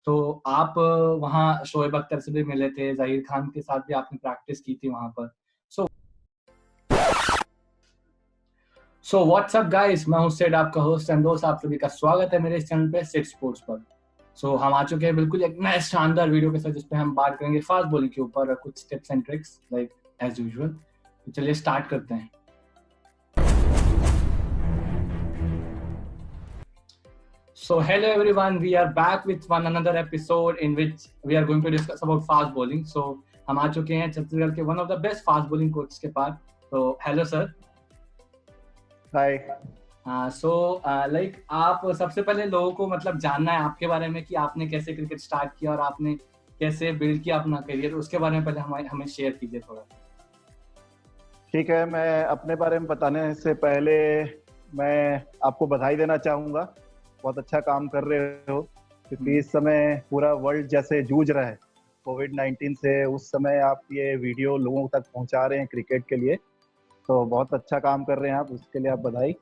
तो आप वहाँ शोएब अख्तर से भी मिले थे, ज़हीर खान के साथ भी आपने प्रैक्टिस की थी वहाँ पर। सो व्हाट्सअप गाइस, मैं हूँ सेड, आपका होस्ट एंड दोस्त। आप सभी का स्वागत है मेरे इस चैनल पे सेड स्पोर्ट्स पर। हम आ चुके हैं बिल्कुल एक नए शानदार वीडियो के साथ, जिसपे हम बात करेंगे फास्ट बॉलिंग के ऊपर, कुछ tips and tricks like as usual. तो चलिए स्टार्ट करते हैं। So hello everyone, we are back with one another episode in which we are going to discuss about fast bowling. So हम आ चुके हैं छत्तीसगढ़ के one of the best fast bowling coaches के पास। तो हेलो सर। हाय। Like आप सबसे पहले लोगों को मतलब जानना है आपके बारे में कि आपने कैसे क्रिकेट स्टार्ट किया और आपने कैसे बिल्ड किया अपना करियर, उसके बारे में पहले हमें शेयर कीजिए थोड़ा। ठीक है, मैं अपने बारे में बताने से पहले मैं आपको बधाई देना चाहूँगा। बहुत अच्छा काम कर रहे हो, क्योंकि इस समय पूरा वर्ल्ड जैसे जूझ रहा है कोविड-19 से, उस समय आप ये वीडियो लोगों तक पहुँचा रहे हैं क्रिकेट के लिए, तो बहुत अच्छा काम कर रहे हैं आप, उसके लिए आप बधाई।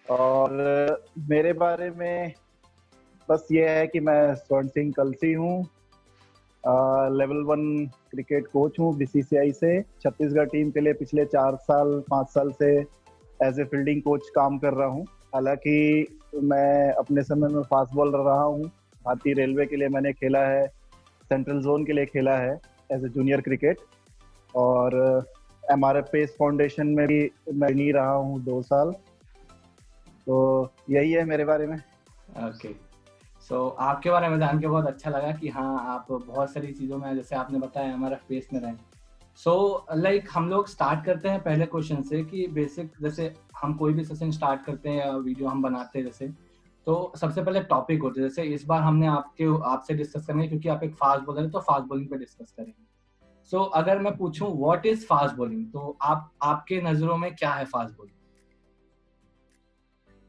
और मेरे बारे में बस ये है कि मैं स्वर्ण सिंह कलसी हूँ, लेवल 1 क्रिकेट कोच हूँ बीसीसीआई से। छत्तीसगढ़ टीम के लिए पिछले 4-5 साल से एज ए फील्डिंग कोच काम कर रहा हूँ। हालांकि मैं अपने समय में फास्ट बॉलर रहा हूँ। भारतीय रेलवे के लिए मैंने खेला है, सेंट्रल जोन के लिए खेला है एज ए जूनियर क्रिकेट, और एमआरएफ पेस फाउंडेशन में भी मैं नहीं रहा हूँ 2 साल। तो यही है मेरे बारे में। ओके, सो आपके बारे में जान के बहुत अच्छा लगा कि हाँ, आप बहुत सारी चीज़ों में, जैसे आपने बताया, हमारा फेस में रहे। लाइक हम लोग स्टार्ट करते हैं पहले क्वेश्चन से कि बेसिक, जैसे हम कोई भी सेशन स्टार्ट करते हैं या वीडियो हम बनाते हैं जैसे, तो सबसे पहले टॉपिक होते हैं। जैसे इस बार हमने आपसे डिस्कस करेंगे, क्योंकि आप एक फास्ट बॉलर हैं, तो फास्ट बॉलिंग पे डिस्कस करेंगे। अगर मैं पूछूं व्हाट इज फास्ट बॉलिंग, तो आपके नजरों में क्या है फास्ट बॉलिंग?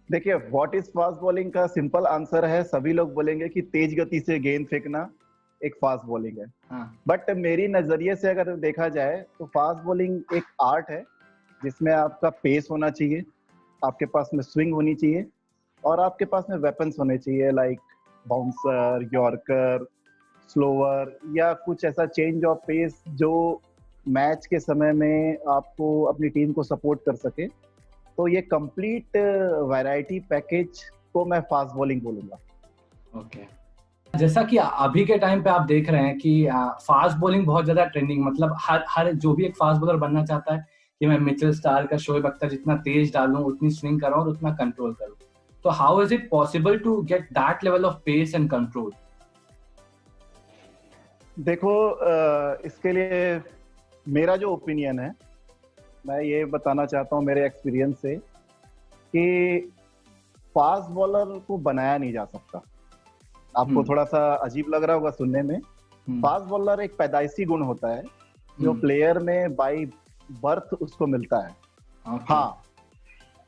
देखिए, व्हाट इज फास्ट बॉलिंग का सिंपल आंसर है, सभी लोग बोलेंगे कि तेज गति से गेंद फेंकना एक फास्ट बॉलिंग है। बट मेरी नजरिए से अगर देखा जाए तो फास्ट बॉलिंग एक आर्ट है, जिसमें आपका पेस होना चाहिए, आपके पास में स्विंग होनी चाहिए, और आपके पास में वेपन्स होने चाहिए, लाइक बाउंसर, यॉर्कर, स्लोअर, या कुछ ऐसा चेंज ऑफ पेस जो मैच के समय में आपको अपनी टीम को सपोर्ट कर सके। तो ये कंप्लीट वैरायटी पैकेज को मैं फास्ट बॉलिंग बोलूंगा। ओके, जैसा कि अभी के टाइम पे आप देख रहे हैं कि फास्ट बॉलिंग बहुत ज्यादा ट्रेंडिंग, मतलब हर जो भी एक फास्ट बॉलर बनना चाहता है कि मैं मिचेल स्टार्क का, शोएब अख्तर जितना तेज डालूं, उतनी स्विंग कराऊं और उतना कंट्रोल करूं। तो how is it possible to get that level of pace and control? देखो, इसके लिए मेरा जो ओपिनियन है, मैं ये बताना चाहता हूँ मेरे एक्सपीरियंस से कि फास्ट बॉलर को बनाया नहीं जा सकता। आपको थोड़ा सा अजीब लग रहा होगा सुनने में। फास्ट बॉलर एक पैदाइशी गुण होता है जो प्लेयर में बाय बर्थ उसको मिलता है। हाँ,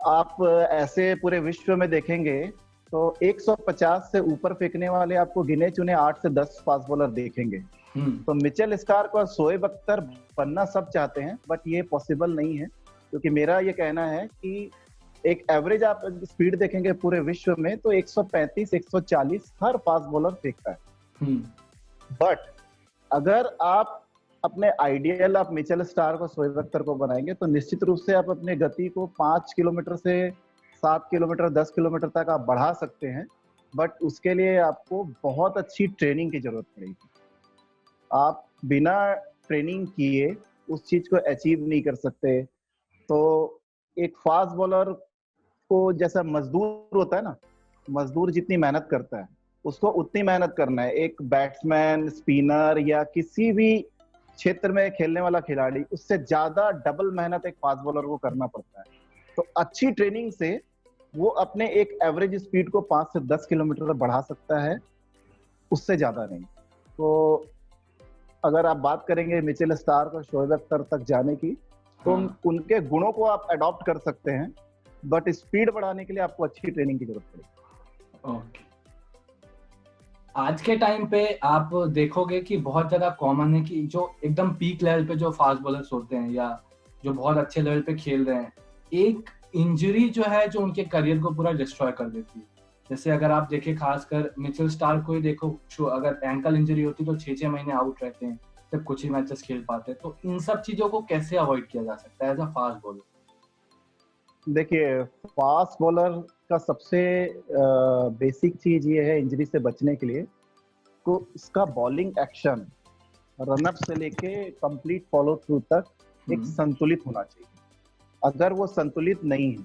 आप ऐसे पूरे विश्व में देखेंगे तो 150 से ऊपर फेंकने वाले आपको गिने चुने 8 से 10 फास्ट बॉलर देखेंगे। तो मिचेल स्टार्क और शोएब अख्तर बनना सब चाहते हैं, बट ये पॉसिबल नहीं है, क्योंकि मेरा ये कहना है कि एक एवरेज आप स्पीड देखेंगे पूरे विश्व में तो 135-140 हर फास्ट बॉलर फेंकता है। बट अगर आप अपने आइडियल आप मिचेल स्टार्क और शोएब अख्तर को बनाएंगे तो निश्चित रूप से आप अपने गति को 5 किलोमीटर से 7 किलोमीटर 10 किलोमीटर तक आप बढ़ा सकते हैं। बट उसके लिए आपको बहुत अच्छी ट्रेनिंग की जरूरत पड़ेगी। आप बिना ट्रेनिंग किए उस चीज को अचीव नहीं कर सकते। तो एक फास्ट बॉलर को जैसा मजदूर होता है ना, मजदूर जितनी मेहनत करता है उसको उतनी मेहनत करना है। एक बैट्समैन, स्पिनर या किसी भी क्षेत्र में खेलने वाला खिलाड़ी, उससे ज्यादा डबल मेहनत एक फास्ट बॉलर को करना पड़ता है। तो अच्छी ट्रेनिंग से वो अपने एक एवरेज स्पीड को 5 से 10 किलोमीटर बढ़ा सकता है, उससे ज्यादा नहीं। तो अगर आप बात करेंगे मिचेल स्टार्क और शोएब अख्तर तक जाने की, तो उनके गुणों को आप अडॉप्ट कर सकते हैं, बट स्पीड बढ़ाने के लिए आपको अच्छी ट्रेनिंग की जरूरत पड़ेगी। ओके, आज के टाइम पे आप देखोगे कि बहुत ज्यादा कॉमन है कि जो एकदम पीक लेवल पे जो फास्ट बॉलर्स होते हैं या जो बहुत अच्छे लेवल पे खेल रहे हैं, एक इंजरी जो है जो उनके करियर को पूरा डिस्ट्रॉय कर देती है। जैसे अगर आप देखें खासकर मिचेल स्टार्क को ही देखो, अगर एंकल इंजरी होती तो 6-6 महीने आउट रहते हैं, सिर्फ कुछ ही मैचेस खेल पाते हैं। तो इन सब चीजों को कैसे अवॉइड किया जा सकता है एज अ फास्ट बॉलर? देखिए, फास्ट बॉलर का सबसे बेसिक चीज ये है इंजरी से बचने के लिए, तो उसका बॉलिंग एक्शन रनअप से लेके कंप्लीट फॉलो थ्रू तक एक संतुलित होना चाहिए। अगर वो संतुलित नहीं है,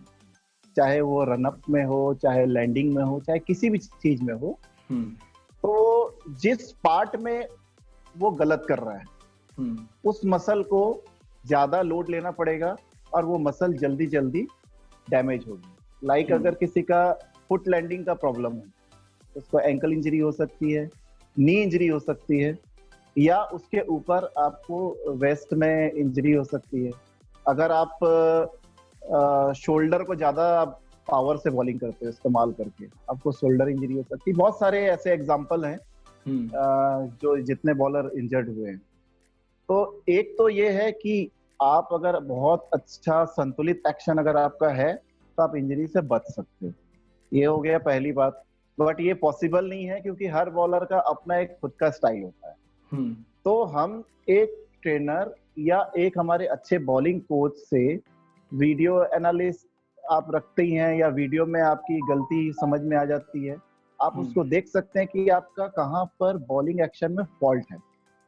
चाहे वो रनअप में हो, चाहे लैंडिंग में हो, चाहे किसी भी चीज में हो, तो जिस पार्ट में वो गलत कर रहा है उस मसल को ज्यादा लोड लेना पड़ेगा और वो मसल जल्दी जल्दी डैमेज होगी। लाइक अगर किसी का फुट लैंडिंग का प्रॉब्लम है, उसको एंकल इंजरी हो सकती है, नी इंजरी हो सकती है, या उसके ऊपर आपको वेस्ट में इंजरी हो सकती है। अगर आप शोल्डर को ज्यादा पावर से बॉलिंग करते हो इस्तेमाल करके, आपको शोल्डर इंजरी हो सकती है। बहुत सारे ऐसे एग्जांपल हैं जो जितने बॉलर इंजर्ड हुए हैं। तो एक तो ये है कि आप अगर बहुत अच्छा संतुलित एक्शन अगर आपका है तो आप इंजरी से बच सकते हो। ये हो गया पहली बात। बट ये पॉसिबल नहीं है क्योंकि हर बॉलर का अपना एक खुद का स्टाइल होता है। तो हम एक ट्रेनर या एक हमारे अच्छे बॉलिंग कोच से वीडियो एनालिस्ट आप रखते ही हैं, या वीडियो में आपकी गलती समझ में आ जाती है, आप उसको देख सकते हैं कि आपका कहाँ पर बॉलिंग एक्शन में फॉल्ट है,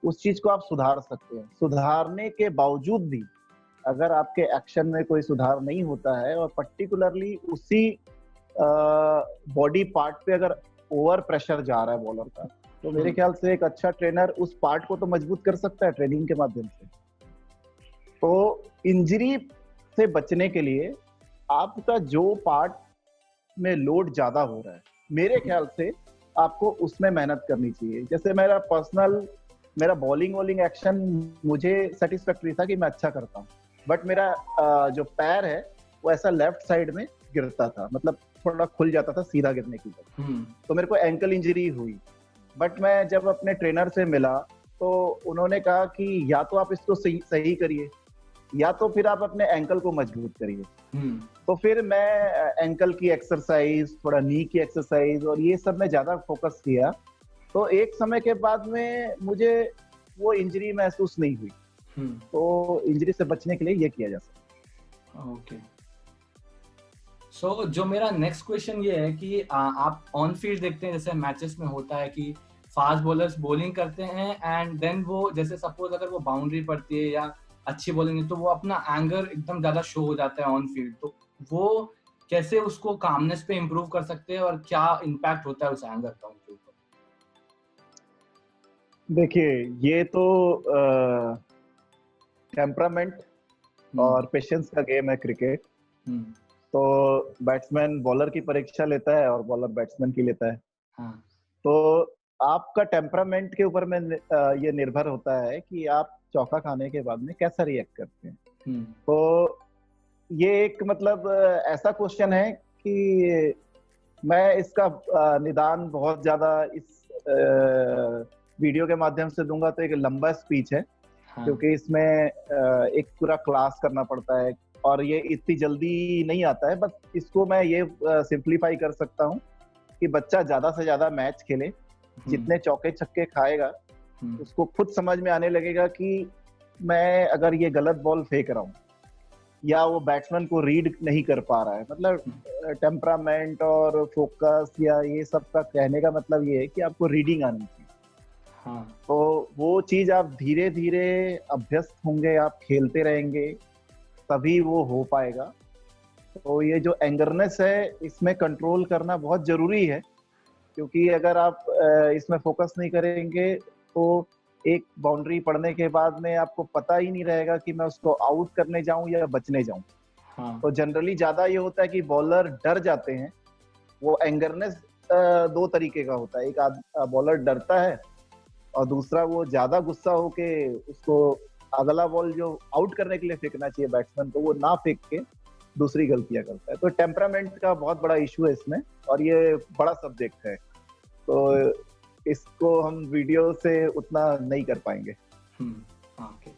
उस चीज को आप सुधार सकते हैं। सुधारने के बावजूद भी अगर आपके एक्शन में कोई सुधार नहीं होता है और पर्टिकुलरली उसी बॉडी पार्ट पे अगर ओवर प्रेशर जा रहा है बॉलर का, तो मेरे ख्याल से एक अच्छा ट्रेनर उस पार्ट को तो मजबूत कर सकता है ट्रेनिंग के माध्यम से। तो इंजरी से बचने के लिए आपका जो पार्ट में लोड ज्यादा हो रहा है, मेरे ख्याल से आपको उसमें मेहनत करनी चाहिए। जैसे मेरा बॉलिंग एक्शन मुझे सेटिस्फैक्टरी था कि मैं अच्छा करता हूँ, बट मेरा जो पैर है वो ऐसा लेफ्ट साइड में गिरता था, मतलब थोड़ा खुल जाता था सीधा गिरने की वजह। तो मेरे को एंकल इंजरी हुई। बट मैं जब अपने ट्रेनर से मिला तो उन्होंने कहा कि या तो आप इसको सही करिए, या तो फिर आप अपने एंकल को मजबूत करिए। तो फिर मैं एंकल की एक्सरसाइज, थोड़ा नी की एक्सरसाइज और ये सब में ज्यादा फोकस किया। तो एक समय के बाद में मुझे वो इंजरी महसूस नहीं हुई। तो इंजरी से बचने के लिए ये किया जा सकता है। ओके। सो जो मेरा नेक्स्ट क्वेश्चन ये है कि आप ऑन फील्ड देखते हैं, जैसे मैचेस में होता है कि फास्ट बॉलर्स बॉलिंग करते हैं एंड देन वो, जैसे सपोज अगर वो बाउंड्री पड़ती है या अच्छी बॉलिंग है तो वो अपना एंगर एकदम ज्यादा शो हो जाता है ऑन फील्ड। तो वो कैसे उसको कामनेस पे इम्प्रूव कर सकते हैं और क्या इम्पैक्ट होता है उस एंगर का उनके ऊपर? देखिए, ये तो टेम्परामेंट और पेशेंस का गेम है क्रिकेट। तो बैट्समैन बॉलर की परीक्षा लेता है और बॉलर बैट्समैन की लेता है। तो आपका टेम्परामेंट के ऊपर में ये निर्भर होता है कि आप चौका खाने के बाद में कैसा रिएक्ट करते हैं। तो ये एक मतलब ऐसा क्वेश्चन है कि मैं इसका निदान बहुत ज्यादा इस वीडियो के माध्यम से दूंगा तो एक लंबा स्पीच है। क्योंकि इसमें एक पूरा क्लास करना पड़ता है और ये इतनी जल्दी नहीं आता है। बस इसको मैं ये सिंप्लीफाई कर सकता हूँ कि बच्चा ज्यादा से ज्यादा मैच खेले, जितने चौके छक्के खाएगा उसको खुद समझ में आने लगेगा कि मैं अगर ये गलत बॉल फेंक रहा हूँ या वो बैट्समैन को रीड नहीं कर पा रहा है। मतलब टेम्परामेंट और फोकस या ये सब का कहने का मतलब ये है कि आपको रीडिंग आनी चाहिए। तो वो चीज आप धीरे धीरे अभ्यस्त होंगे, आप खेलते रहेंगे तभी वो हो पाएगा। तो ये जो एंगरनेस है इसमें कंट्रोल करना बहुत जरूरी है, क्योंकि अगर आप इसमें फोकस नहीं करेंगे तो एक बाउंड्री पड़ने के बाद में आपको पता ही नहीं रहेगा कि मैं उसको आउट करने जाऊं या बचने जाऊं। तो जनरली ज्यादा ये होता है कि बॉलर डर जाते हैं। वो एंगरनेस दो तरीके का होता है, एक बॉलर डरता है और दूसरा वो ज्यादा गुस्सा होके उसको अगला बॉल जो आउट करने के लिए फेंकना चाहिए बैट्समैन को वो ना फेंक के दूसरी गलतियां करता है। तो टेम्परामेंट का बहुत बड़ा इशू है इसमें और ये बड़ा सब्जेक्ट है, तो इसको हम वीडियो से उतना नहीं कर पाएंगे। ओके।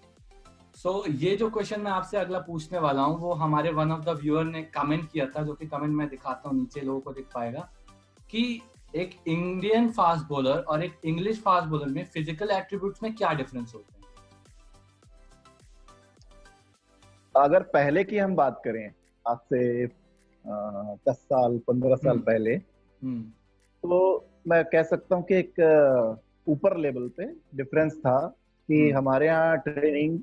सो ये जो क्वेश्चन मैं आपसे अगला पूछने वाला हूँ वो हमारे वन ऑफ द व्यूअर ने कमेंट किया था, जो कि कमेंट मैं दिखाता हूँ नीचे, लोगों को दिख पाएगा। कि एक इंडियन फास्ट बॉलर और एक इंग्लिश फास्ट बॉलर में फिजिकल एट्रीब्यूट्स में क्या डिफरेंस होते हैं? अगर पहले की हम बात करें, आज से 10 साल 15 साल पहले, तो मैं कह सकता हूँ कि एक ऊपर लेवल पे डिफरेंस था कि हमारे यहाँ ट्रेनिंग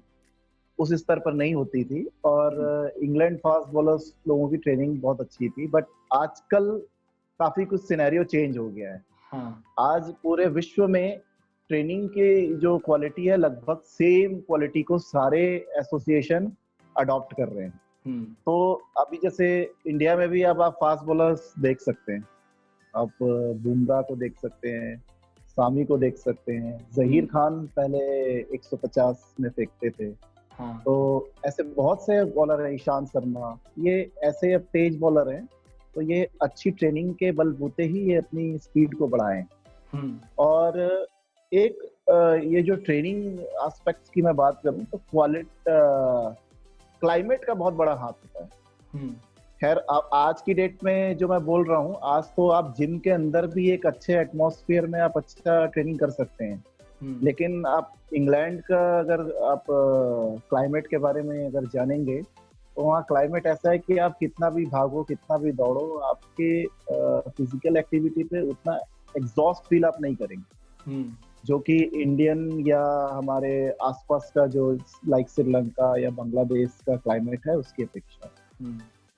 उस स्तर पर नहीं होती थी और इंग्लैंड फास्ट बॉलर्स लोगों की ट्रेनिंग बहुत अच्छी थी। बट आजकल काफी कुछ सिनेरियो चेंज हो गया है। आज पूरे विश्व में ट्रेनिंग की जो क्वालिटी है, लगभग सेम क्वालिटी को सारे एसोसिएशन अडॉप्ट कर रहे हैं। तो अभी जैसे इंडिया में भी अब आप फास्ट बॉलर्स देख सकते हैं, आप बुमराह को देख सकते हैं, सामी को देख सकते हैं, जहीर खान पहले 150 में फेंकते थे। तो ऐसे बहुत से बॉलर हैं, ईशांत शर्मा, ये ऐसे अब तेज बॉलर हैं। तो ये अच्छी ट्रेनिंग के बलबूते ही ये अपनी स्पीड को बढ़ाएं। और एक ये जो ट्रेनिंग एस्पेक्ट्स की मैं बात करूं तो क्लाइमेट का बहुत बड़ा हाथ होता है। खैर आज की डेट में जो मैं बोल रहा हूँ, आज तो आप जिम के अंदर भी एक अच्छे एटमॉस्फेयर में आप अच्छा ट्रेनिंग कर सकते हैं। लेकिन आप इंग्लैंड का अगर आप क्लाइमेट के बारे में अगर जानेंगे तो वहाँ क्लाइमेट ऐसा है कि आप कितना भी भागो, कितना भी दौड़ो, आपके फिजिकल एक्टिविटी पे उतना एग्जॉस्ट फील आप नहीं करेंगे, जो कि इंडियन या हमारे आसपास का जो लाइक श्रीलंका या बांग्लादेश का क्लाइमेट है उसकी अपेक्षा।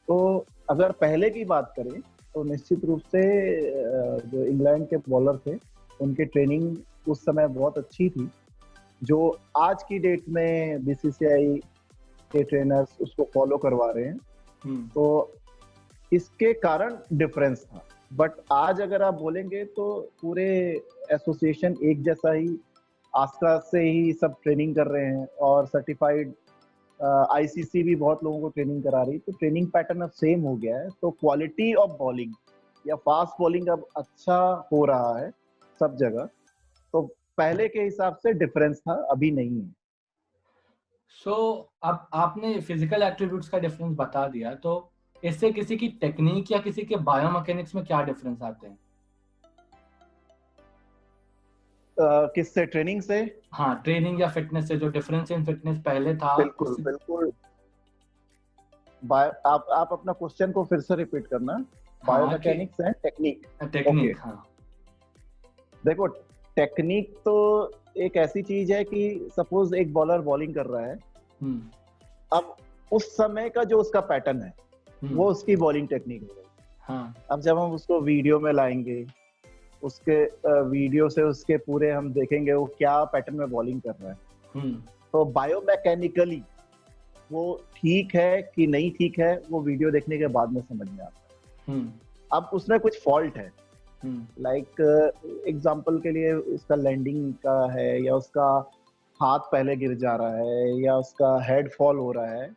तो अगर पहले की बात करें तो निश्चित रूप से जो इंग्लैंड के बॉलर थे उनकी ट्रेनिंग उस समय बहुत अच्छी थी, जो आज की डेट में बीसीसीआई के ट्रेनर्स उसको फॉलो करवा रहे हैं। तो इसके कारण डिफरेंस था। बट आज अगर आप बोलेंगे तो पूरे एसोसिएशन एक जैसा ही आस्का से ही सब ट्रेनिंग कर रहे हैं और सर्टिफाइड आईसीसी भी बहुत लोगों को ट्रेनिंग करा रही है। तो ट्रेनिंग पैटर्न अब सेम हो गया है। तो क्वालिटी ऑफ बॉलिंग या फास्ट बॉलिंग अब अच्छा हो रहा है सब जगह। तो पहले के हिसाब से डिफरेंस था, अभी नहीं है। अब आपने फिजिकल एट्रीब्यूट्स का डिफरेंस बता दिया, तो इससे किसी की टेक्निक या किसी के बायोमैकेनिक्स में क्या डिफरेंस आते हैं? किससे? ट्रेनिंग से? हाँ, ट्रेनिंग या फिटनेस से। जो डिफरेंस इन फिटनेस पहले था। बिल्कुल बिल्कुल। आप अपना क्वेश्चन को फिर से रिपीट करना। Biomechanics and technique. टेक्निक, हाँ। देखो, टेक्निक तो एक ऐसी चीज है कि सपोज एक बॉलर बॉलिंग कर रहा है, अब उस समय का जो उसका पैटर्न है वो उसकी बॉलिंग टेक्निक है। अब जब हम उसको वीडियो में लाएंगे, उसके वीडियो से उसके पूरे हम देखेंगे वो क्या पैटर्न में बॉलिंग कर रहा है, तो बायोमैकेनिकली वो ठीक है कि नहीं ठीक है वो वीडियो देखने के बाद में समझ में आता है। अब उसमें कुछ फॉल्ट है, लाइक एग्जांपल के लिए उसका लैंडिंग का है, या उसका हाथ पहले गिर जा रहा है, या उसका हेड फॉल हो रहा है,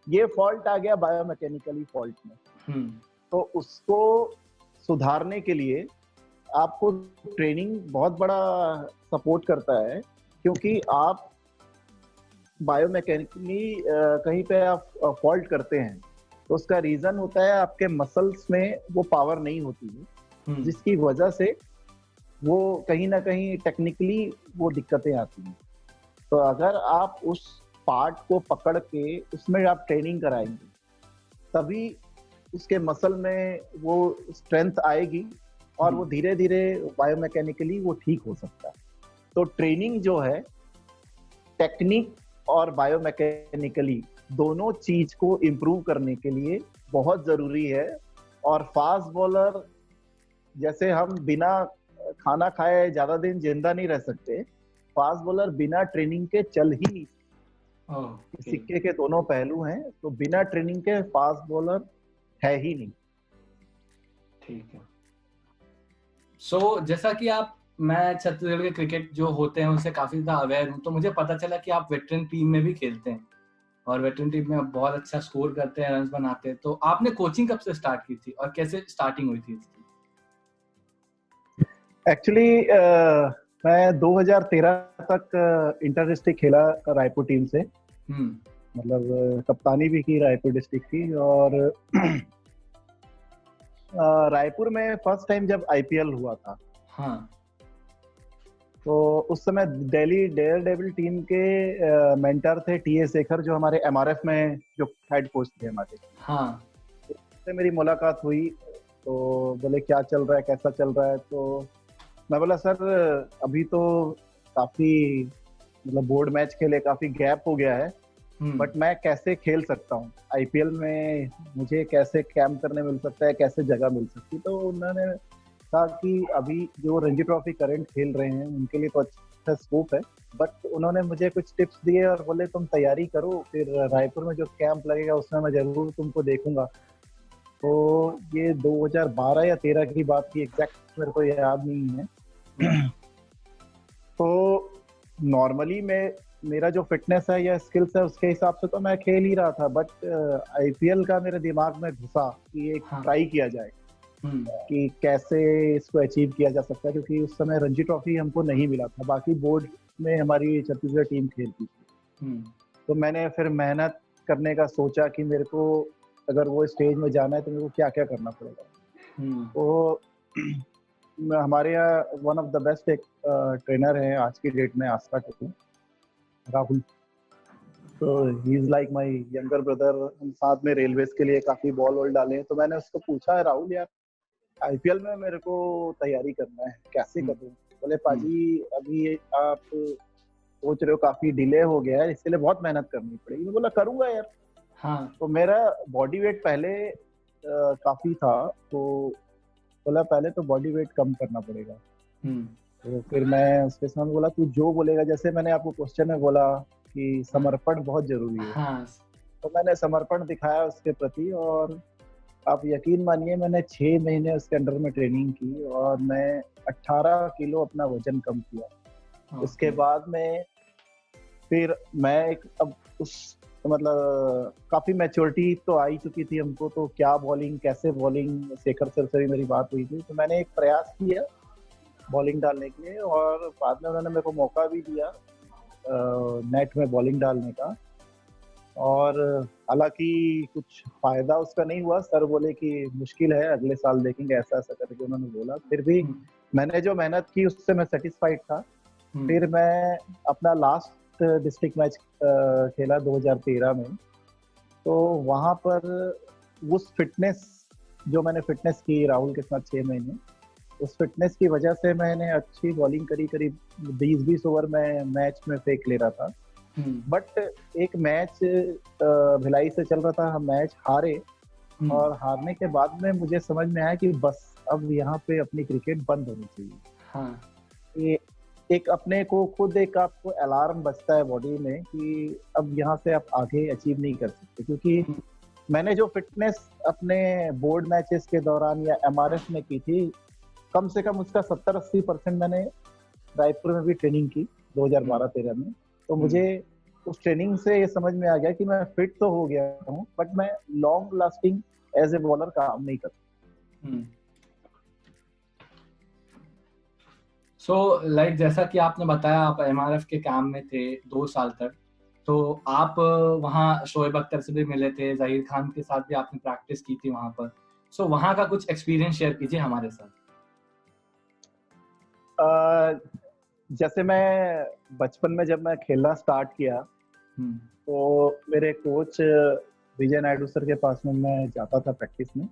ये फॉल्ट आ गया बायोमैकेनिकली फॉल्ट में। तो उसको सुधारने के लिए आपको ट्रेनिंग बहुत बड़ा सपोर्ट करता है, क्योंकि आप बायोमैकेनिकली कहीं पे आप फॉल्ट करते हैं तो उसका रीजन होता है आपके मसल्स में वो पावर नहीं होती है, जिसकी वजह से वो कहीं ना कहीं टेक्निकली वो दिक्कतें आती हैं। तो अगर आप उस पार्ट को पकड़ के उसमें आप ट्रेनिंग कराएंगे, तभी उसके मसल में वो स्ट्रेंथ आएगी और वो धीरे धीरे बायोमैकेनिकली वो ठीक हो सकता है। तो ट्रेनिंग जो है टेक्निक और बायोमैकेनिकली दोनों चीज को इम्प्रूव करने के लिए बहुत जरूरी है। और फास्ट बॉलर, जैसे हम बिना खाना खाए ज्यादा दिन जिंदा नहीं रह सकते, फास्ट बॉलर बिना ट्रेनिंग के चल ही नहीं सकते। सिक्के के दोनों पहलू हैं, तो बिना ट्रेनिंग के फास्ट बॉलर है ही नहीं। ठीक है। जैसा कि मैं छत्तीसगढ़ के क्रिकेट जो होते हैं उनसे काफी ज्यादा अवेयर हूँ, तो मुझे पता चला कि आप वेटरन टीम में भी खेलते हैं और वेटरन टीम में बहुत अच्छा स्कोर करते हैं, रन्स बनाते हैं। तो आपने कोचिंग कब से स्टार्ट की थी और कैसे स्टार्टिंग हुई थी इसकी? एक्चुअली मैं 2013 तक इंटर डिस्ट्रिक्ट खेला रायपुर टीम से। मतलब कप्तानी भी की रायपुर डिस्ट्रिक्ट की। और रायपुर में फर्स्ट टाइम जब आईपीएल हुआ था, हाँ तो उस समय दिल्ली डेयर डेविल टीम के मेंटर थे टीए शेखर, जो हमारे एमआरएफ में जो हेड कोच थे हमारे। हाँ उससे मेरी मुलाकात हुई, तो बोले क्या चल रहा है, कैसा चल रहा है। तो मैं बोला सर अभी तो काफी मतलब बोर्ड मैच खेले, काफी गैप हो गया है, बट मैं कैसे खेल सकता हूँ आईपीएल में, मुझे कैसे कैंप करने मिल सकता है, कैसे जगह मिल सकती है। तो उन्होंने कहा कि अभी जो रणजी ट्रॉफी करंट खेल रहे हैं उनके लिए तो अच्छा स्कोप है, बट उन्होंने मुझे कुछ टिप्स दिए और बोले तुम तैयारी करो, फिर रायपुर में जो कैंप लगेगा उसमें मैं जरूर तुमको देखूंगा। तो ये 2012 या 13 की बात की, एग्जैक्ट मेरे को याद नहीं है। तो नॉर्मली मैं मेरा जो फिटनेस है या स्किल्स है उसके हिसाब से तो मैं खेल ही रहा था, बट आईपीएल का मेरे दिमाग में घुसा कि एक ट्राई किया जाए कि कैसे इसको अचीव किया जा सकता है, क्योंकि उस समय रणजी ट्रॉफी हमको नहीं मिला था, बाकी बोर्ड में हमारी छत्तीसगढ़ टीम खेलती थी। तो मैंने फिर मेहनत करने का सोचा कि मेरे को अगर वो स्टेज में जाना है तो मेरे को क्या क्या करना पड़ेगा। तो हमारे यहाँ वन ऑफ द बेस्ट एक ट्रेनर है आज की डेट में, आस्था टू राहुल। तो he is like my younger brother. हम साथ में रेलवेज के लिए काफी बॉल वॉल डाले हैं। तो मैंने उसको पूछा है, राहुल यार आईपीएल में मेरे को तैयारी करना है, कैसे करूं? बोले पाजी अभी आप सोच रहे हो काफी डिले हो गया है, इसके लिए बहुत मेहनत करनी पड़ेगी। मैं बोला करूंगा यार। हाँ। तो मेरा बॉडी वेट पहले काफी था, तो बोला पहले तो बॉडी वेट कम करना पड़ेगा। तो फिर मैं उसके सामने बोला तू जो बोलेगा, जैसे मैंने आपको क्वेश्चन में बोला कि समर्पण बहुत जरूरी है। हाँ। तो मैंने समर्पण दिखाया उसके प्रति, और आप यकीन मानिए मैंने 6 महीने उसके अंडर में ट्रेनिंग की और मैं 18 किलो अपना वजन कम किया। उसके बाद में फिर मैं एक अब उस मतलब काफी मैच्योरिटी तो आ ही चुकी थी हमको, तो क्या बॉलिंग कैसे बॉलिंग, शेखर सर से भी मेरी बात हुई थी। तो मैंने एक प्रयास किया बॉलिंग डालने के लिए, और बाद में उन्होंने मेरे को मौका भी दिया नेट में बॉलिंग डालने का। और हालांकि कुछ फायदा उसका नहीं हुआ, सर बोले कि मुश्किल है, अगले साल देखेंगे, ऐसा ऐसा करके उन्होंने बोला। फिर भी मैंने जो मेहनत की उससे मैं सेटिस्फाइड था। फिर मैं अपना लास्ट डिस्ट्रिक्ट मैच खेला 2013 में। तो वहां पर उस फिटनेस जो मैंने फिटनेस की राहुल के साथ 6 महीने, उस फिटनेस की वजह से मैंने अच्छी बॉलिंग करी, करीब 20-20 ओवर में मैच में फेंक ले रहा था। बट एक मैच भिलाई से चल रहा था, हम मैच हारे, और हारने के बाद में मुझे समझ में आया कि बस अब यहाँ पे अपनी क्रिकेट बंद होनी चाहिए। हाँ। ये एक अपने को खुद एक आपको अलार्म बजता है बॉडी में कि अब यहाँ से आप आगे अचीव नहीं कर सकते, क्योंकि मैंने जो फिटनेस अपने बोर्ड मैचेस के दौरान या एमआरएफ में की थी, कम से कम उसका 70-80% मैंने रायपुर में भी ट्रेनिंग की 2012-13 में। तो मुझे उस ट्रेनिंग से ये समझ में आ गया कि मैं फिट तो हो गया हूँ, बट मैं long lasting as a bowler काम नहीं करता। सो लाइक जैसा कि आपने बताया आप एमआरएफ के काम में थे 2 साल तक, तो आप वहाँ शोएब अख्तर से भी मिले थे, ज़हीर खान के साथ भी आपने प्रैक्टिस की थी वहाँ पर। सो वहाँ का कुछ एक्सपीरियंस शेयर कीजिए हमारे साथ। जैसे मैं बचपन में जब मैं खेलना स्टार्ट किया, तो मेरे कोच विजय नायडू सर के पास में मैं जाता था प्रैक्टिस में।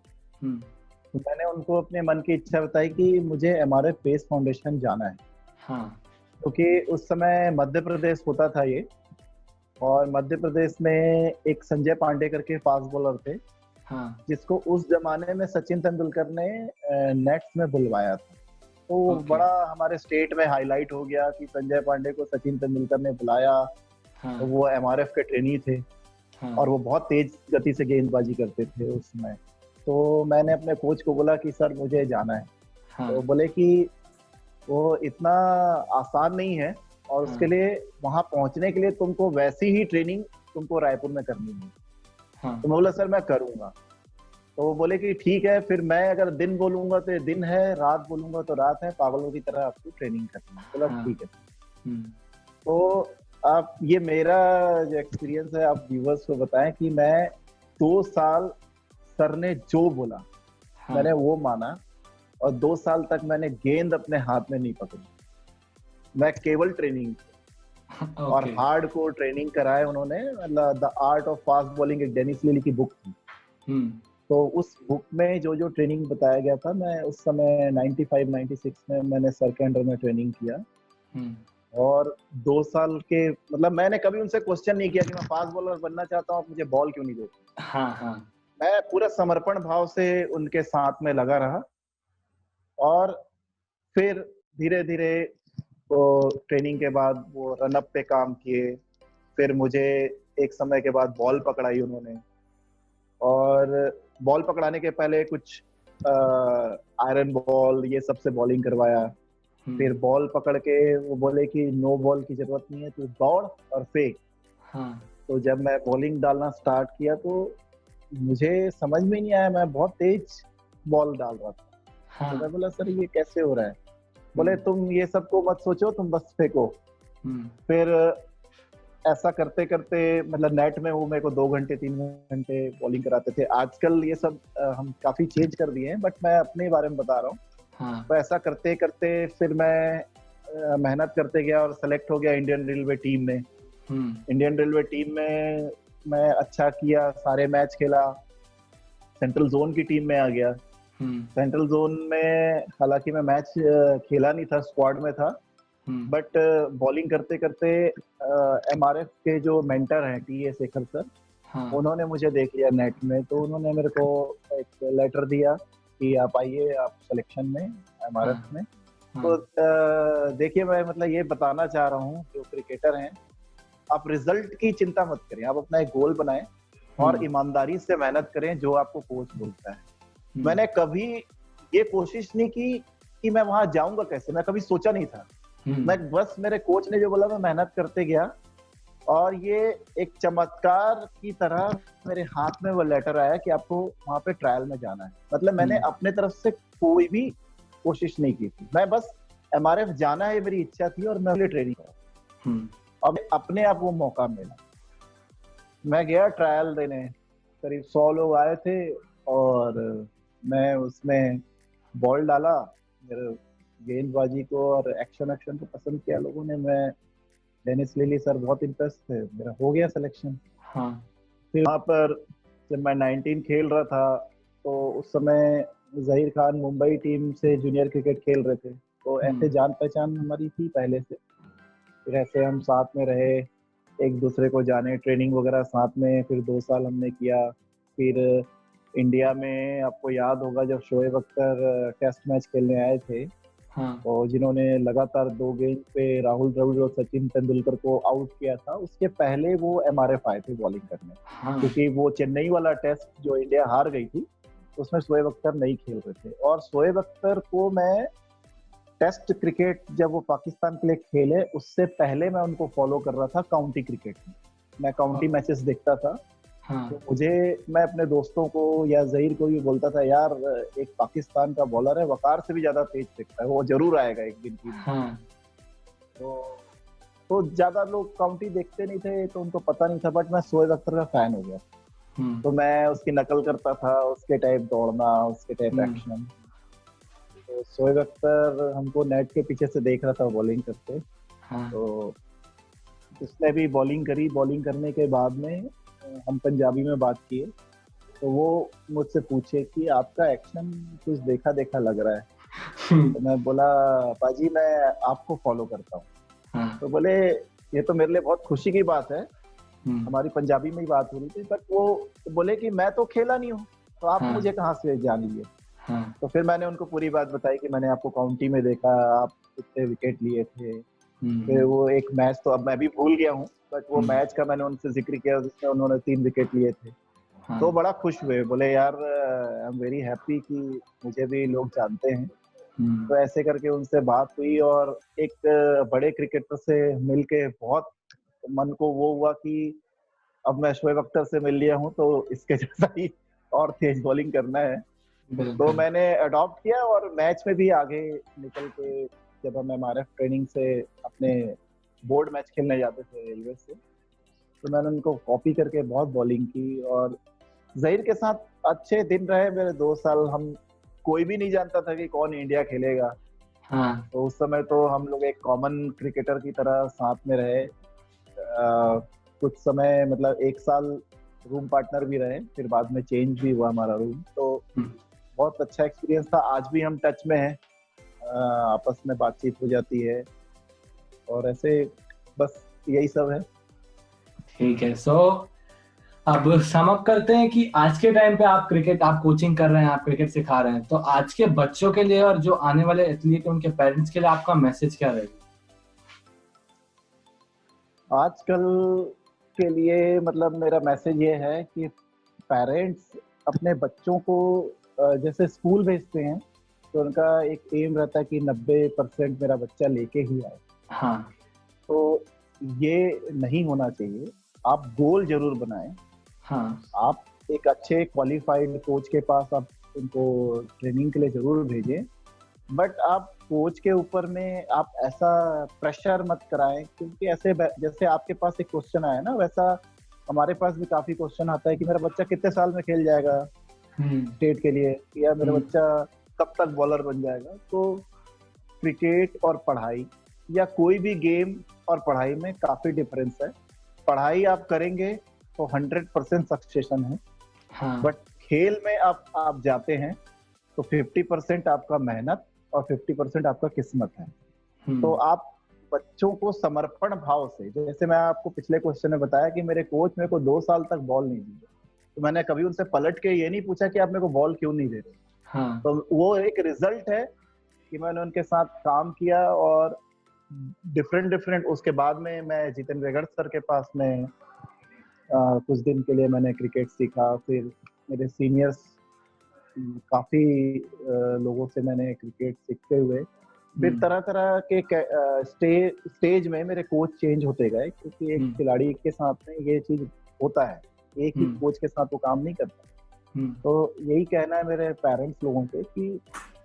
तो मैंने उनको अपने मन की इच्छा बताई कि मुझे एमआरएफ पेस फाउंडेशन जाना है। हाँ। क्योंकि उस समय मध्य प्रदेश होता था ये, और मध्य प्रदेश में एक संजय पांडे करके फास्ट बॉलर थे। हाँ। जिसको उस जमाने में सचिन तेंदुलकर ने नेट्स में बुलवाया था। तो बड़ा हमारे स्टेट में हाईलाइट हो गया कि संजय पांडे को सचिन तेंदुलकर ने बुलाया। हाँ। तो वो एमआरएफ के ट्रेनी थे। हाँ। और वो बहुत तेज गति से गेंदबाजी करते थे उस समय। तो मैंने अपने कोच को बोला कि सर मुझे जाना है। हाँ। तो बोले कि वो इतना आसान नहीं है, और उसके लिए वहां पहुंचने के लिए तुमको वैसी ही ट्रेनिंग तुमको रायपुर में करनी है। हाँ। तो मैं बोला सर मैं करूंगा। तो वो बोले कि ठीक है, फिर मैं अगर दिन बोलूंगा तो दिन है, रात बोलूंगा तो रात है, पागलों की तरह आपको ट्रेनिंग करनी है। बोला ठीक है। तो आप ये मेरा जो एक्सपीरियंस है आप व्यूअर्स को बताएं कि मैं 2 साल सर ने जो बोला हाँ। मैंने वो माना, और 2 साल तक मैंने गेंद अपने हाथ में नहीं पकड़ी। मैं केवल ट्रेनिंग, और ओके। हार्डकोर ट्रेनिंग कराए उन्होंने। मतलब the art of fast bowling एक डेनिस लिली की बुक थी। हम्म। तो उस बुक में जो जो ट्रेनिंग बताया गया था, मैं उस समय 95 96 में मैंने सर के अंडर में ट्रेनिंग किया। हम्म। और 2 साल के, मतलब मैंने कभी उनसे क्वेश्चन नहीं किया कि मैं फास्ट बॉलर बनना चाहता हूँ, आप मुझे बॉल क्यों नहीं देते। हाँ हाँ। मैं पूरा समर्पण भाव से उनके साथ में लगा रहा। और फिर धीरे धीरे वो ट्रेनिंग के बाद वो रनअप पे काम किए। फिर मुझे एक समय के बाद बॉल पकड़ाई उन्होंने, और बॉल पकड़ाने के पहले कुछ आयरन बॉल ये सबसे बॉलिंग करवाया। फिर बॉल पकड़ के वो बोले कि नो बॉल की जरूरत नहीं है, तू दौड़ और फेंक। हाँ तो जब मैं बॉलिंग डालना स्टार्ट किया तो मुझे समझ में नहीं आया, मैं बहुत तेज बॉल डाल रहा था। हाँ। तो मैं बोला सर ये कैसे हो रहा है। बोले तुम ये सबको मत सोचो, तुम बस फेंको। फिर ऐसा करते करते, मतलब नेट में वो मेरे को 2 घंटे 3 घंटे बॉलिंग कराते थे। आजकल ये सब हम काफी चेंज कर दिए हैं, बट मैं अपने बारे में बता रहा हूँ। हाँ। तो ऐसा करते करते फिर मैं मेहनत करते गया और सेलेक्ट हो गया इंडियन रेलवे टीम में। इंडियन रेलवे टीम में मैं अच्छा किया, सारे मैच खेला। सेंट्रल जोन की टीम में आ गया। सेंट्रल जोन में हालांकि मैं मैच खेला नहीं था, स्क्वाड में था, बट बॉलिंग करते करते एमआरएफ के जो मेंटर हैं टी ए शेखर सर, हाँ। उन्होंने मुझे देख लिया नेट में। तो उन्होंने मेरे को एक लेटर दिया कि आप आइए, आप सिलेक्शन में एमआरएफ में। तो देखिए मैं मतलब ये बताना चाह रहा हूँ जो क्रिकेटर हैं, आप रिजल्ट की चिंता मत करें, आप अपना एक गोल बनाएं और ईमानदारी से मेहनत करें जो आपको कोच बोलता है। मैंने कभी ये कोशिश नहीं की कि मैं वहां जाऊंगा कैसे, मैं कभी सोचा नहीं था। मैं बस मेरे कोच ने जो बोला मैं मेहनत करते गया, और ये एक चमत्कार की तरह मेरे हाथ में वो लेटर आया कि आपको वहां पे ट्रायल में जाना है। मतलब मैंने अपने तरफ से कोई भी कोशिश नहीं की थी, मैं बस एमआरएफ जाना है मेरी इच्छा थी और मैं ट्रेनिंग करा। अब अपने आप वो मौका मिला, मैं गया ट्रायल देने। करीब 100 लोग आए थे और मैं उसमें बॉल डाला। मेरे गेंदबाजी को और एक्शन को पसंद किया लोगों ने। मैं डेनिस लिली सर बहुत इंप्रेस थे, मेरा हो गया सिलेक्शन। हाँ। फिर वहाँ पर जब मैं 19 खेल रहा था तो उस समय जहीर खान मुंबई टीम से जूनियर क्रिकेट खेल रहे थे, तो ऐसे जान पहचान हमारी थी पहले से। फिर ऐसे हम साथ में रहे, एक दूसरे को जाने, ट्रेनिंग वगैरह साथ में। फिर 2 साल हमने किया। फिर इंडिया में आपको याद होगा जब शोएब अख्तर टेस्ट मैच खेलने आए थे, और जिन्होंने लगातार 2 गेंद पे राहुल द्रविड़ और सचिन तेंदुलकर को आउट किया था, उसके पहले वो एमआरएफ आए थे बॉलिंग करने। क्योंकि वो चेन्नई वाला टेस्ट जो इंडिया हार गई थी उसमें शोएब अख्तर नहीं खेल रहे थे। और शोएब अख्तर को मैं टेस्ट क्रिकेट जब वो पाकिस्तान के लिए खेले उससे पहले मैं उनको फॉलो कर रहा था काउंटी क्रिकेट में। मैं काउंटी मैचेस देखता था। तो मुझे, मैं अपने दोस्तों को या जहीर को भी बोलता था, यार एक पाकिस्तान का बॉलर है, वकार से भी ज्यादा तेज फेंकता है, वो जरूर आएगा एक दिन की। तो ज्यादा लोग काउंटी देखते नहीं थे तो उनको पता नहीं था, बट मैं शोएब अख्तर का फैन हो गया। तो मैं उसकी नकल करता था, उसके टाइप दौड़ना, उसके टाइप एक्शन। तो शोएब अख्तर हमको नेट के पीछे से देख रहा था बॉलिंग करते। तो उसने भी बॉलिंग करी। बॉलिंग करने के बाद में हम पंजाबी में बात किए, तो वो मुझसे पूछे कि आपका एक्शन कुछ देखा देखा लग रहा है। तो मैं बोला पाजी मैं आपको फॉलो करता हूँ। तो बोले ये तो मेरे लिए बहुत खुशी की बात है। हमारी पंजाबी में ही बात हो रही थी, बट वो बोले कि मैं तो खेला नहीं हूँ, तो आप मुझे कहाँ से जान लिए। तो फिर मैंने उनको पूरी बात बताई कि मैंने आपको काउंटी में देखा, आप कितने विकेट लिए थे। फिर वो एक मैच तो अब मैं भी भूल गया हूँ, बट वो मैच का मैंने उनसे जिक्र किया जिसमें उन्होंने 3 विकेट लिए थे। तो बड़ा खुश हुए, बोले यार आई एम वेरी हैप्पी कि मुझे भी लोग जानते हैं। तो ऐसे करके उनसे बात हुई और एक बड़े क्रिकेटर से मिलके बहुत मन को वो हुआ कि अब मैं शोएब अख्तर से मिल लिया हूँ तो इसके जैसा ही और तेज बॉलिंग करना है। तो मैंने अडॉप्ट किया और मैच में भी आगे निकल के, जब हम एमआरएफ ट्रेनिंग से अपने बोर्ड मैच खेलने जाते थे रेलवे से, तो मैंने उनको कॉपी करके बहुत बॉलिंग की। और जहीर के साथ अच्छे दिन रहे मेरे 2 साल। हम कोई भी नहीं जानता था कि कौन इंडिया खेलेगा। हाँ। तो उस समय तो हम लोग एक कॉमन क्रिकेटर की तरह साथ में रहे। कुछ समय मतलब 1 साल रूम पार्टनर भी रहे, फिर बाद में चेंज भी हुआ हमारा रूम। तो बहुत अच्छा एक्सपीरियंस था। आज भी हम टच में हैं, आपस में बातचीत हो जाती है और ऐसे बस यही सब है। ठीक है, सो अब सम अप करते हैं कि आज के टाइम पे आप कोचिंग कर रहे हैं, आप क्रिकेट सिखा रहे हैं, तो आज के बच्चों के लिए और जो आने वाले एथलीट उनके पेरेंट्स के लिए आपका मैसेज क्या रहेगा? आजकल के लिए मतलब मेरा मैसेज ये है कि पेरेंट्स अपने बच्चों को जैसे स्कूल भेजते हैं तो उनका एक एम रहता है कि 90% मेरा बच्चा लेके ही आए। हाँ। तो ये नहीं होना चाहिए। आप गोल जरूर बनाएं। हाँ। आप एक अच्छे क्वालिफाइड कोच के पास आप उनको ट्रेनिंग के लिए जरूर भेजें, बट आप कोच के ऊपर में आप ऐसा प्रेशर मत कराएं, क्योंकि ऐसे जैसे आपके पास एक क्वेश्चन आया ना, वैसा हमारे पास भी काफी क्वेश्चन आता है कि मेरा बच्चा कितने साल में खेल जाएगा स्टेट के लिए, या मेरा बच्चा कब तक बॉलर बन जाएगा। तो क्रिकेट और पढ़ाई या कोई भी गेम और पढ़ाई में काफी डिफरेंस है। पढ़ाई आप करेंगे तो 100% सक्सेशन है। हाँ। बट खेल में आप जाते हैं तो 50% आपका मेहनत और 50% आपका किस्मत है। तो आप बच्चों को समर्पण भाव से, जैसे मैं आपको पिछले क्वेश्चन में बताया कि मेरे कोच मेरे को 2 साल तक बॉल नहीं दी, तो मैंने कभी उनसे पलट के ये नहीं पूछा कि आप मेरे को बॉल क्यों नहीं दे रहे। हाँ। तो वो एक रिजल्ट है कि मैंने उनके साथ काम किया और डिफरेंट उसके बाद में मैं जितेंद्र रेगड़ सर के पास में कुछ दिन के लिए मैंने क्रिकेट सीखा। फिर मेरे सीनियर्स काफी लोगों से मैंने क्रिकेट सीखते हुए फिर तरह तरह के स्टेज में मेरे कोच चेंज होते गए, क्योंकि एक खिलाड़ी के साथ में ये चीज होता है, एक ही कोच के साथ वो काम नहीं करता। तो यही कहना है मेरे पेरेंट्स लोगों से कि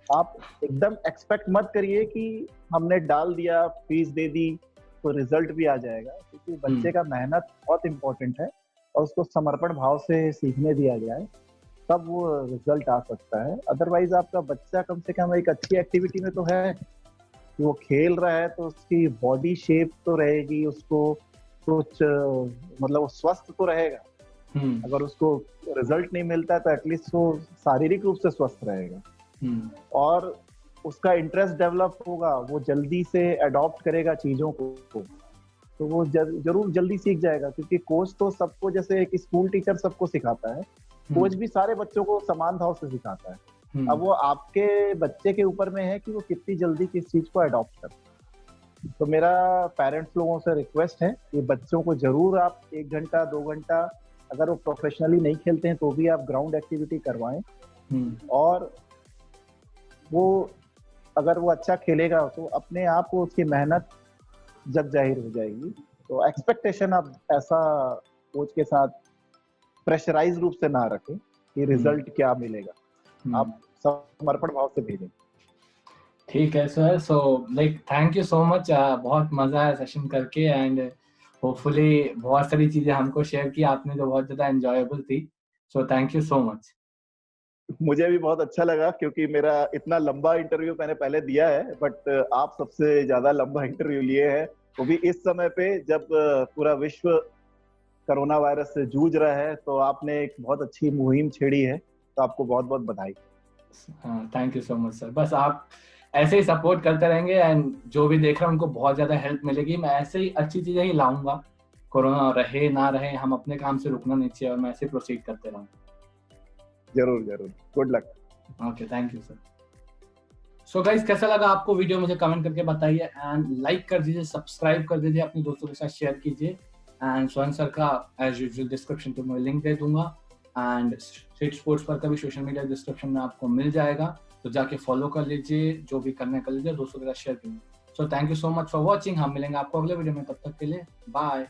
आप एकदम एक्सपेक्ट मत करिए कि हमने डाल दिया, फीस दे दी तो रिजल्ट भी आ जाएगा, क्योंकि बच्चे का मेहनत बहुत इंपॉर्टेंट है और उसको समर्पण भाव से सीखने दिया गया है, तब वो रिजल्ट आ सकता है। अदरवाइज आपका बच्चा कम से कम एक अच्छी एक्टिविटी में तो है कि वो खेल रहा है, तो उसकी बॉडी शेप तो रहेगी, उसको कुछ मतलब वो स्वस्थ तो रहेगा। अगर उसको रिजल्ट नहीं मिलता है तो एटलीस्ट वो शारीरिक रूप से स्वस्थ रहेगा और उसका इंटरेस्ट डेवलप होगा, वो जल्दी से अडॉप्ट करेगा चीजों को, तो वो जरूर जल्दी सीख जाएगा। क्योंकि कोच तो सबको, जैसे एक स्कूल टीचर सबको सिखाता है, कोच भी सारे बच्चों को समान भाव से सिखाता है। अब वो आपके बच्चे के ऊपर में है कि वो कितनी जल्दी किस चीज को अडॉप्ट करता है। तो मेरा पेरेंट्स लोगों से रिक्वेस्ट है कि बच्चों को जरूर आप 1 घंटा 2 घंटा, अगर वो प्रोफेशनली नहीं खेलते हैं तो भी आप ग्राउंड एक्टिविटी करवाएं, और वो अगर वो अच्छा खेलेगा तो अपने आप को उसकी मेहनत जग जाहिर हो जाएगी। तो एक्सपेक्टेशन आप ऐसा कोच के साथ प्रेशराइज रूप से ना रखें कि रिजल्ट क्या मिलेगा, आप समर्पण भाव से भेजें। ठीक है sir, so like thank you so much, बहुत मजा आया सेशन करके एंड होपफुली बहुत सारी चीजें हमको शेयर की आपने जो बहुत ज्यादा एंजॉयबल थी। So thank you so much. मुझे भी बहुत अच्छा लगा, क्योंकि मेरा इतना लंबा इंटरव्यू मैंने पहले दिया है, बट आप सबसे ज्यादा लंबा इंटरव्यू लिए हैं, वो भी इस समय पे जब पूरा विश्व कोरोना वायरस से जूझ रहा है। तो आपने एक बहुत अच्छी मुहिम छेड़ी है, तो आपको बहुत बहुत बधाई। Thank you so much sir. बस आप ऐसे ही सपोर्ट करते रहेंगे एंड जो भी देख रहे हैं उनको बहुत ज्यादा हेल्प मिलेगी। मैं ऐसे ही अच्छी चीजें ही लाऊंगा, कोरोना रहे ना रहे, हम अपने काम से रुकना नहीं चाहिए और मैं ऐसे प्रोसीड करते रहूंगा। जरूर जरूर, good luck. Okay, thank you sir. So guys, कैसा लगा आपको वीडियो मुझे कमेंट करके बताइए एंड लाइक कर दीजिए, सब्सक्राइब कर दीजिए, अपने दोस्तों के साथ शेयर कीजिए एंड स्वयं सर का एज यूजुअल डिस्क्रिप्शन पे मैं लिंक दे दूंगा एंड स्ट्रीट स्पोर्ट्स पर का भी सोशल मीडिया डिस्क्रिप्शन में आपको मिल जाएगा, तो जाके फॉलो कर लीजिए, जो भी करने कर लीजिए, दोस्तों के साथ शेयर कीजिए। So thank you so much for watching. हम मिलेंगे आपको अगले वीडियो में, तब तक के लिए बाय।